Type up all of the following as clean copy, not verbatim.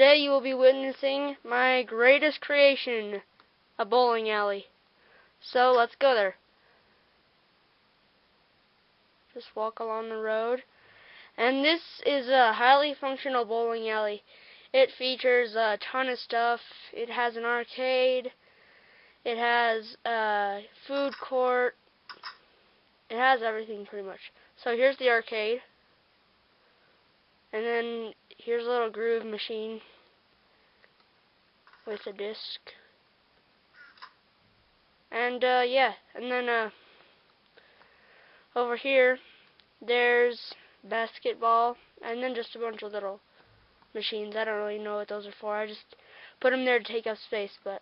Today you will be witnessing my greatest creation, a bowling alley. So let's go there. Just walk along the road. And this is a highly functional bowling alley. It features a ton of stuff. It has an arcade. It has a food court. It has everything pretty much. So here's the arcade. And then here's a little groove machine with a disc. And yeah, and then over here there's basketball, and then just a bunch of little machines. I don't really know what those are for. I just put them there to take up space, but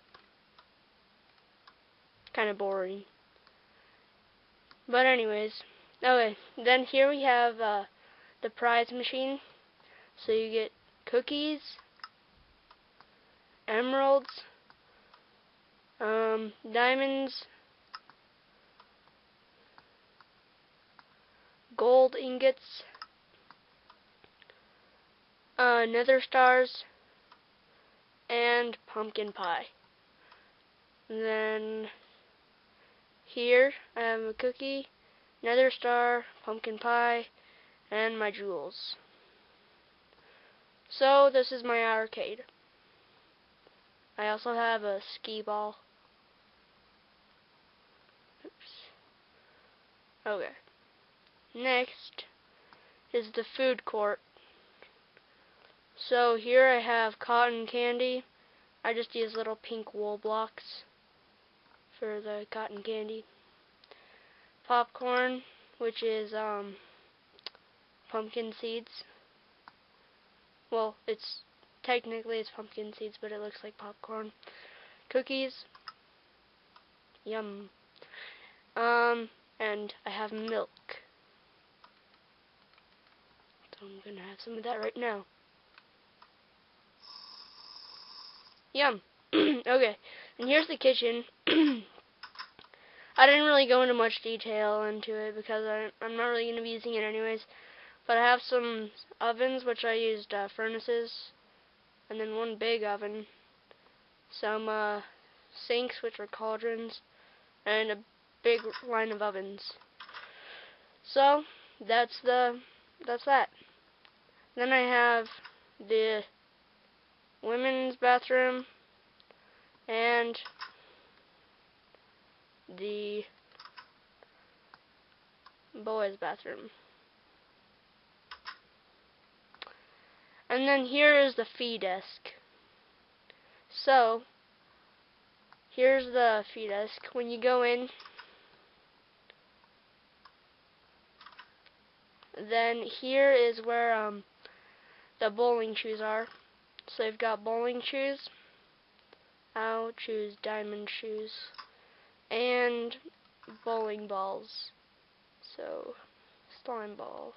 kind of boring. But anyways, okay, then here we have the prize machine. So you get cookies, emeralds, diamonds, gold ingots, nether stars, and pumpkin pie. And then here I have a cookie, nether star, pumpkin pie, and my jewels. So this is my arcade. I also have a skee ball. Oops. Okay. Next is the food court. So here I have cotton candy. I just use little pink wool blocks for the cotton candy. Popcorn, which is pumpkin seeds. Well, technically it's pumpkin seeds, but it looks like popcorn. Cookies. Yum. And I have milk. So I'm gonna have some of that right now. Yum. Okay, and here's the kitchen. I didn't really go into much detail into it because I'm not really going to be using it anyways. But I have some ovens, which I used furnaces, and then one big oven, some sinks, which are cauldrons, and a big line of ovens. So that's that. Then I have the women's bathroom and the boys' bathroom. And then here is the fee desk. So here's the fee desk. When you go in, then here is where the bowling shoes are. So you've got bowling shoes. I'll choose diamond shoes. And bowling balls. So slime ball.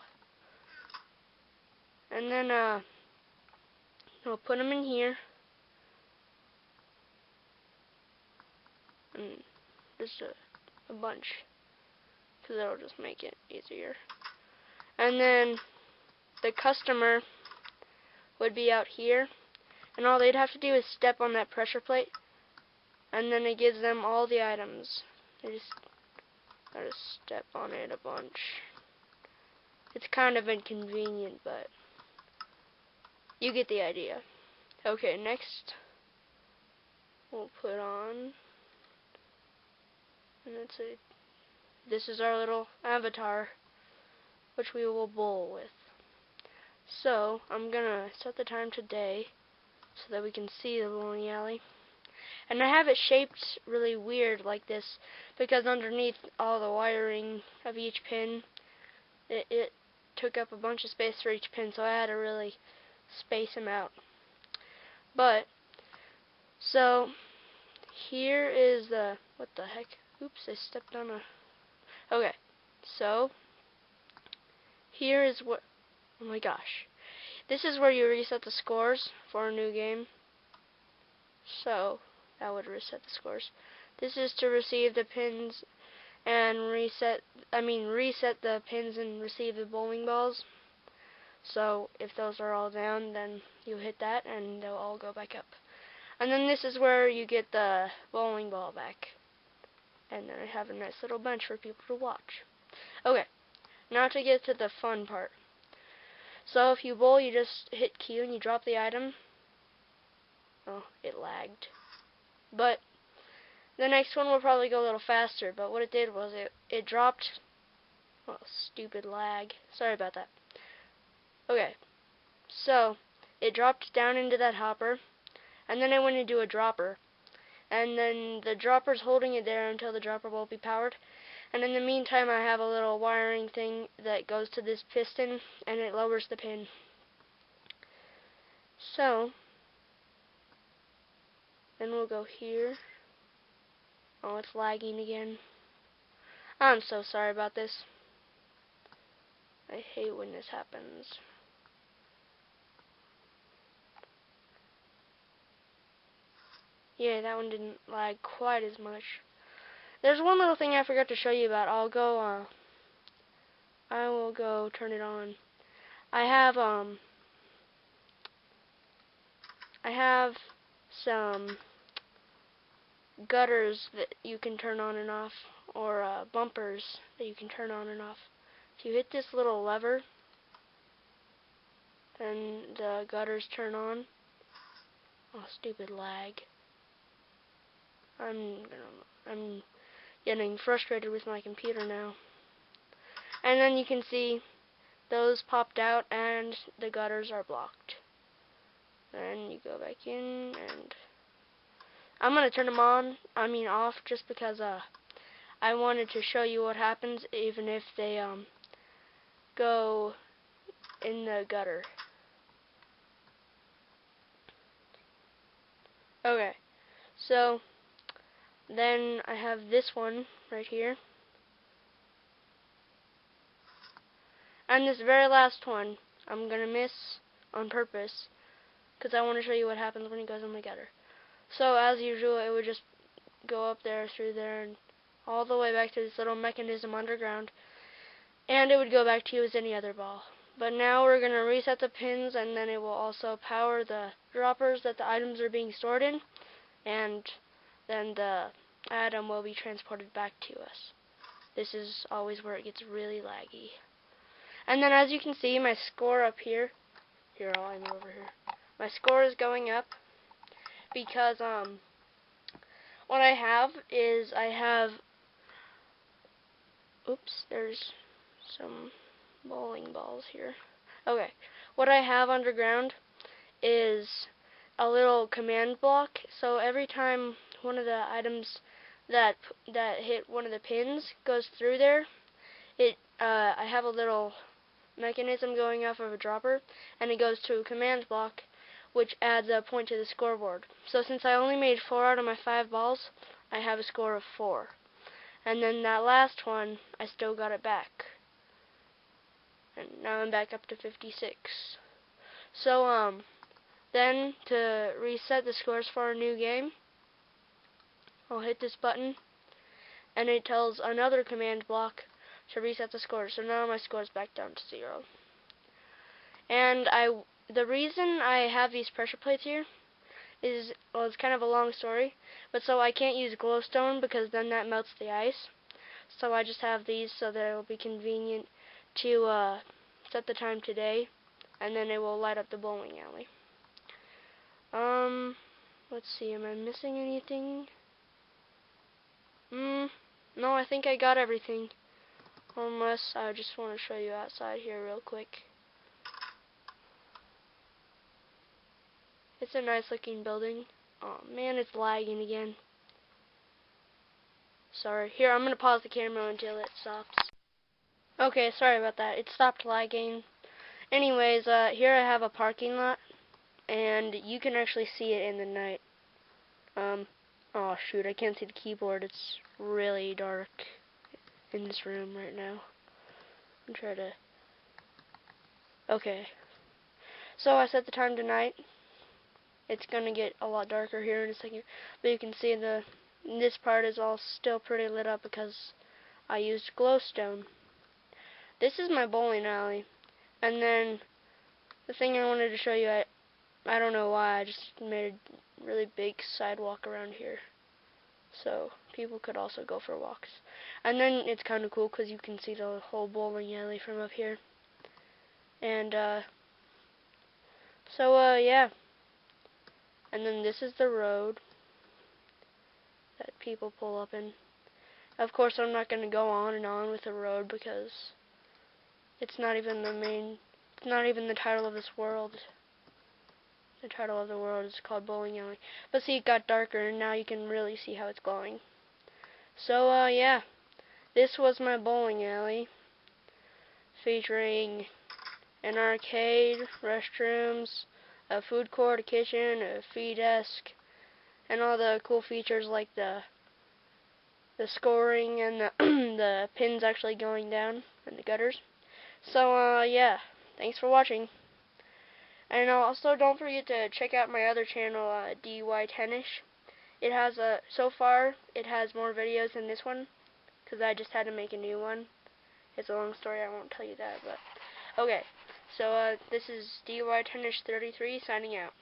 And then I'll put them in here. And just a bunch, because that'll just make it easier. And then the customer would be out here, and all they'd have to do is step on that pressure plate, and then it gives them all the items. They just gotta step on it a bunch. It's kind of inconvenient, but you get the idea. Okay, next we'll put on, and this is our little avatar, which we will bowl with. So I'm gonna set the time today so that we can see the bowling alley. And I have it shaped really weird like this because underneath all the wiring of each pin, it took up a bunch of space for each pin, so I had to really space them out. But so here is the, what the heck? Oops, I stepped on a. Okay, so here is what. Oh my gosh. This is where you reset the scores for a new game. So that would reset the scores. This is to receive the pins and reset the pins and receive the bowling balls. So if those are all down, then you hit that and they'll all go back up. And then this is where you get the bowling ball back. And then I have a nice little bench for people to watch. Okay, now to get to the fun part. So if you bowl, you just hit Q and you drop the item. Oh, it lagged. But the next one will probably go a little faster, but what it did was it dropped. Oh, stupid lag. Sorry about that. Okay, so it dropped down into that hopper, and then I went to do a dropper. And then the dropper's holding it there until the dropper will be powered. And in the meantime, I have a little wiring thing that goes to this piston, and it lowers the pin. So, then we'll go here. Oh, it's lagging again. I'm so sorry about this. I hate when this happens. Yeah, that one didn't lag quite as much. There's one little thing I forgot to show you about. I will go turn it on. I have some gutters that you can turn on and off, or bumpers that you can turn on and off. If you hit this little lever, then the gutters turn on. Oh, stupid lag. I'm getting frustrated with my computer now. And then you can see those popped out and the gutters are blocked. Then you go back in, and I'm gonna turn them off, just because I wanted to show you what happens even if they go in the gutter. Okay, so then I have this one right here, and this very last one I'm gonna miss on purpose because I want to show you what happens when it goes in the gutter. So as usual, it would just go up there, through there, and all the way back to this little mechanism underground, and it would go back to you as any other ball. But now we're going to reset the pins, and then it will also power the droppers that the items are being stored in, and then the item will be transported back to us. This is always where it gets really laggy. And then as you can see, my score up here, I'll aim over here. My score is going up because what I have is oops, there's some bowling balls here. Okay, what I have underground is a little command block. So every time one of the items that hit one of the pins goes through there, I have a little mechanism going off of a dropper, and it goes to a command block, which adds a point to the scoreboard. So since I only made 4 out of my 5 balls, I have a score of 4. And then that last one, I still got it back. And now I'm back up to 56. So, then to reset the scores for a new game, I'll hit this button, and it tells another command block to reset the score. So now my score is back down to 0. And the reason I have these pressure plates here is, well, it's kind of a long story, but so I can't use glowstone because then that melts the ice. So I just have these so that it will be convenient to set the time today, and then it will light up the bowling alley. Let's see, am I missing anything? No, I think I got everything. Unless I just want to show you outside here real quick. It's a nice looking building. Oh man, it's lagging again. Sorry. Here, I'm going to pause the camera until it stops. Okay, sorry about that. It stopped lagging. Anyways, here I have a parking lot, and you can actually see it in the night. Oh shoot, I can't see the keyboard. It's really dark in this room right now. I'm trying to... Okay. So I set the time to night. It's gonna get a lot darker here in a second, but you can see this part is all still pretty lit up because I used glowstone. This is my bowling alley, and then the thing I wanted to show you, I don't know why, I just made a really big sidewalk around here, so people could also go for walks. And then it's kind of cool because you can see the whole bowling alley from up here. And yeah. And then this is the road that people pull up in. Of course, I'm not going to go on and on with the road because it's not even it's not even the title of this world. The title of the world is called Bowling Alley. But see, it got darker and now you can really see how it's glowing. So, yeah. This was my bowling alley, featuring an arcade, restrooms, a food court, a kitchen, a free desk, and all the cool features like the scoring and the the pins actually going down in the gutters. So, yeah. Thanks for watching. And also don't forget to check out my other channel, DY Tennis. It has so far it has more videos than this one, because I just had to make a new one. It's a long story, I won't tell you that, but okay. So this is DY Tennis 33 signing out.